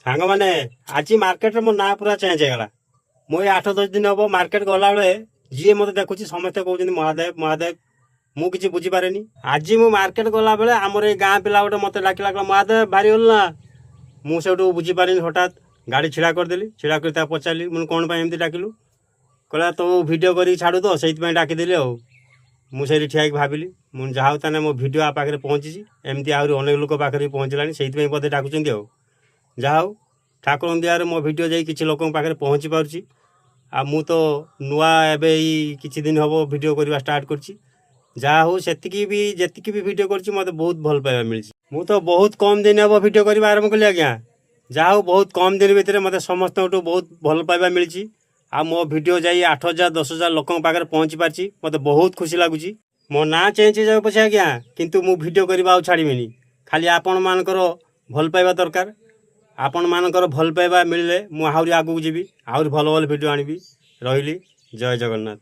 सांग मैंने आज मार्केट मो ना पूरा चेंज होगा मुझे 8-10 दिन हम मार्केट गला बेले जी मत देखुँ समस्ते कहते महादेव महादेव मुझे बुझीपारे आज मु मार्केट गला बेले आमर ये गाँ पिला गोटे मत डाकिला महादेव बाहरी गल ना मुझे बुझीपारे हठात गाड़ी छिड़ा करदेली छिड़ा कर पचारि मुझे कौन एमती डाकिलु कहला तो भिडियो कर छाड़ू तो से डाकिदेली मुझे ठिया भाविली मुझे जहाँ ताने मो भिडियो आ पाखे पहुँची एमती आहरी अनेक लोक पाखे पहुँचलानी से बोधे डाकुंट जहाँ हूँ ठाकुर दयार मो भिडियो जाई किसी लोक पाखे पहुँची पार्ची आ मु तो नुआ एबे किछि दिन हम भिडियो करवा स्टार्ट करछि जहाँ हूँ सेतिकी भी जेतिकी भी भिडियो करछि मते बहुत भल पाइबा मिलछि मु तो बहुत कम दिन हम भिडियो करवा आरंभ कली आज्ञा जहाँ हूँ बहुत कम दिन भितर मते समस्त बहुत भल पाइबा मिलछि आ मो भिडियो जाई 8,000-10,000 लोक पाखे पहुँची पार्छि मते बहुत खुशी लागुछि मो ना चेंज जाऊ पछे आज्ञा किंतु मु भिडियो करवा आ छाड़ीबिनी खाली आपण मानकर भल पाइबा दरकार आपण मानकर भल पाइबा मिलले मु आहरी आगू जीवी आहरी भल भल भिडियो आनिबी रहिली जय जगन्नाथ।